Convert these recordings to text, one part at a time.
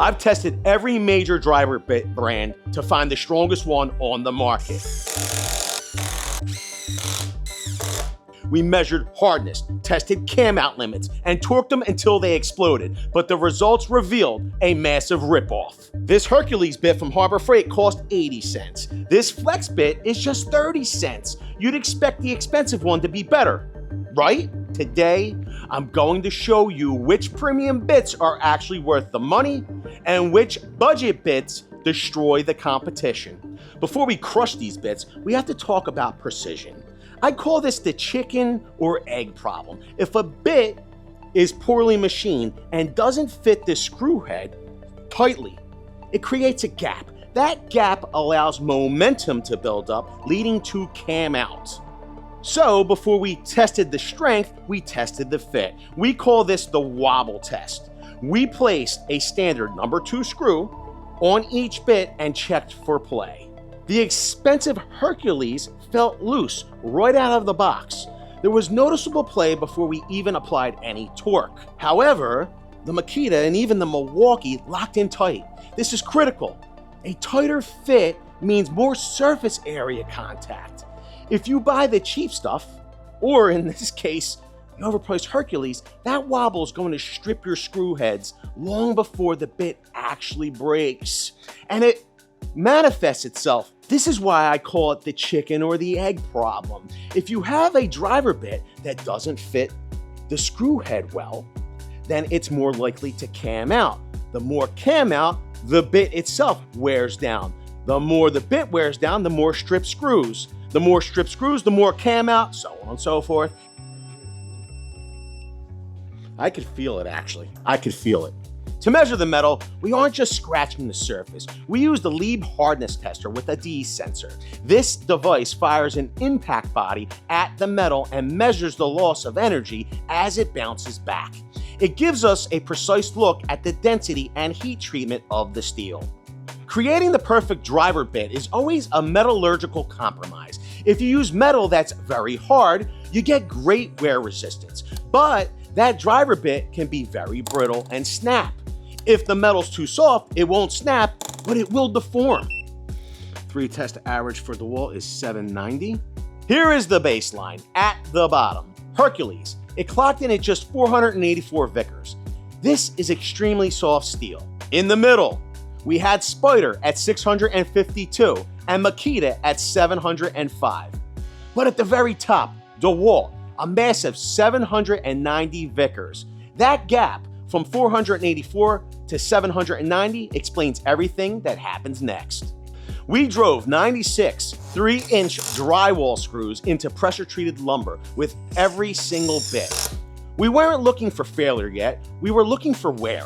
I've tested every major driver bit brand to find the strongest one on the market. We measured hardness, tested cam out limits, and torqued them until they exploded, but the results revealed a massive ripoff. This Hercules bit from Harbor Freight cost 80 cents. This Flex bit is just 30 cents. You'd expect the expensive one to be better, right? Today, I'm going to show you which premium bits are actually worth the money and which budget bits destroy the competition. Before we crush these bits, we have to talk about precision. I call this the chicken or egg problem. If a bit is poorly machined and doesn't fit the screw head tightly, it creates a gap. That gap allows momentum to build up, leading to cam out. So before we tested the strength, we tested the fit. We call this the Wobble test. We placed a standard number 2 screw on each bit and checked for play. The expensive Hercules felt loose right out of the box. There was noticeable play before we even applied any torque. However, the Makita and even the Milwaukee locked in tight. This is critical. A tighter fit means more surface area contact. If you buy the cheap stuff, or in this case, the overpriced Hercules, that Wobble is going to strip your screw heads long before the bit actually breaks. And it manifests itself. This is why I call it the chicken or the egg problem. If you have a driver bit that doesn't fit the screw head well, then it's more likely to cam out. The more cam out, the bit itself wears down. The more the bit wears down, the more strip screws. The more strip screws, the more cam out, so on and so forth. I could feel it actually. I could feel it. To measure the metal, we aren't just scratching the surface. We use the Leeb Hardness Tester with a D sensor. This device fires an impact body at the metal and measures the loss of energy as it bounces back. It gives us a precise look at the density and heat treatment of the steel. Creating the perfect driver bit is always a metallurgical compromise. If you use metal that's very hard, you get great wear resistance, but that driver bit can be very brittle and snap. If the metal's too soft, it won't snap, but it will deform. 3-test average for DeWalt is 790. Here is the baseline at the bottom. Hercules. It clocked in at just 484 Vickers. This is extremely soft steel. In the middle, we had Spider at 652 and Makita at 705. But at the very top, DeWalt, a massive 790 Vickers. That gap from 484 to 790 explains everything that happens next. We drove 96 3-inch drywall screws into pressure-treated lumber with every single bit. We weren't looking for failure yet, we were looking for wear.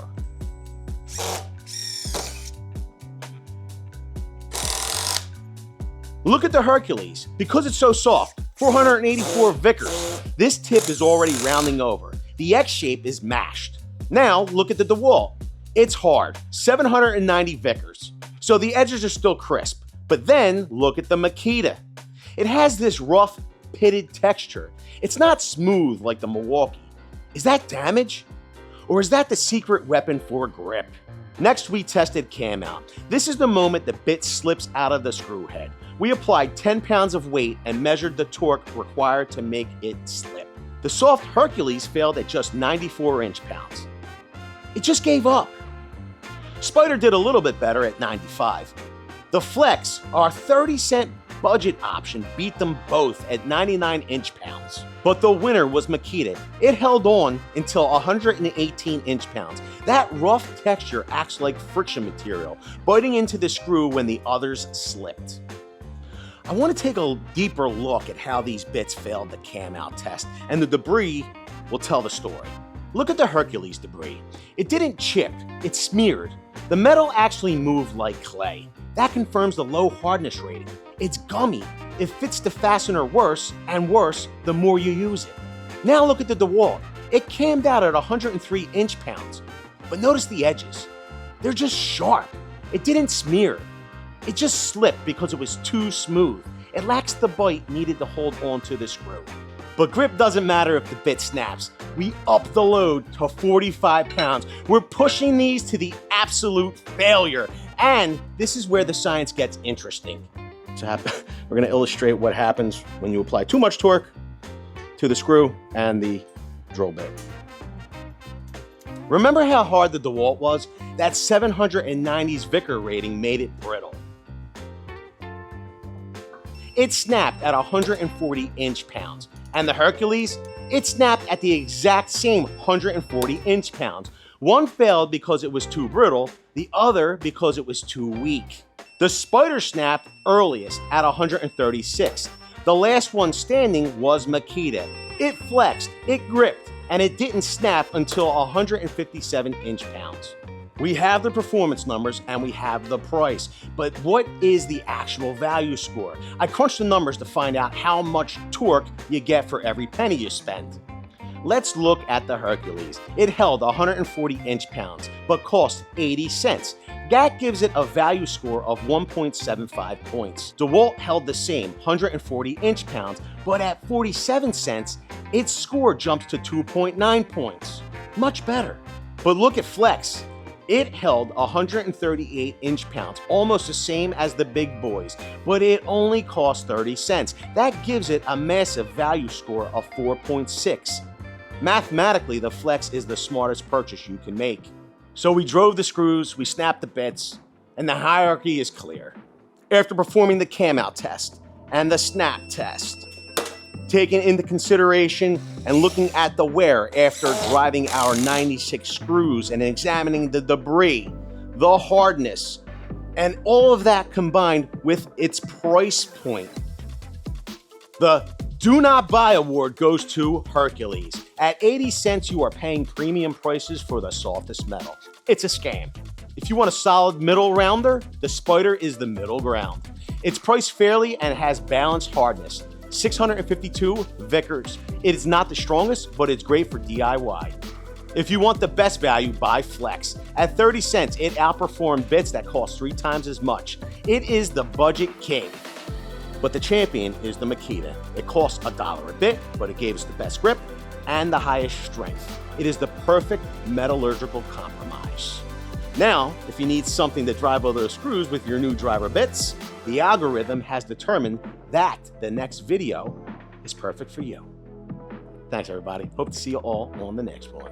Look at the Hercules. Because it's so soft, 484 Vickers. This tip is already rounding over. The X shape is mashed. Now look at the DeWalt. It's hard, 790 Vickers. So the edges are still crisp. But then look at the Makita. It has this rough, pitted texture. It's not smooth like the Milwaukee. Is that damage? Or is that the secret weapon for grip? Next, we tested cam out. This is the moment the bit slips out of the screw head. We applied 10 pounds of weight and measured the torque required to make it slip. The soft Hercules failed at just 94 inch-pounds. It just gave up. Spider did a little bit better at 95. The Flex, our 30-cent budget option, beat them both at 99 inch-pounds. But the winner was Makita. It held on until 118 inch-pounds. That rough texture acts like friction material, biting into the screw when the others slipped. I want to take a deeper look at how these bits failed the cam out test, and the debris will tell the story. Look at the Hercules debris. It didn't chip, it smeared. The metal actually moved like clay. That confirms the low hardness rating. It's gummy. It fits the fastener worse and worse the more you use it. Now look at the DeWalt. It cammed out at 103 inch-pounds. But notice the edges. They're just sharp. It didn't smear. It just slipped because it was too smooth. It lacks the bite needed to hold on to the screw. But grip doesn't matter if the bit snaps. we up the load to 45 pounds. We're pushing these to the absolute failure. And this is where the science gets interesting. So we're gonna illustrate what happens when you apply too much torque to the screw and the drill bit. Remember how hard the DeWalt was? That 790s Vickers rating made it brittle. It snapped at 140 inch-pounds. And the Hercules, it snapped at the exact same 140 inch-pounds. One failed because it was too brittle, the other because it was too weak. The Spider snapped earliest at 136. The last one standing was Makita. It flexed, it gripped, and it didn't snap until 157 inch-pounds. We have the performance numbers and we have the price, but what is the actual value score? I crunched the numbers to find out how much torque you get for every penny you spend. Let's look at the Hercules. It held 140 inch-pounds, but cost 80 cents. That gives it a value score of 1.75 points. DeWalt held the same, 140 inch-pounds, but at 47 cents, its score jumps to 2.9 points. Much better. But look at Flex. It held 138 inch-pounds, almost the same as the big boys, but it only cost 30 cents. That gives it a massive value score of 4.6. Mathematically, the Flex is the smartest purchase you can make. So we drove the screws, we snapped the bits, and the hierarchy is clear. After performing the cam out test and the snap test, taking into consideration and looking at the wear after driving our 96 screws and examining the debris, the hardness, and all of that combined with its price point, the Do Not Buy award goes to Hercules. At 80 cents, you are paying premium prices for the softest metal. It's a scam. If you want a solid middle rounder, the Spider is the middle ground. It's priced fairly and has balanced hardness. 652 Vickers. It is not the strongest, but it's great for DIY. If you want the best value, buy Flex. At 30 cents, it outperformed bits that cost 3 times as much. It is the budget king. But the champion is the Makita. It costs $1 a bit, but it gave us the best grip and the highest strength. It is the perfect metallurgical compromise. Now, if you need something to drive all those screws with your new driver bits, the algorithm has determined that the next video is perfect for you. Thanks, everybody. Hope to see you all on the next one.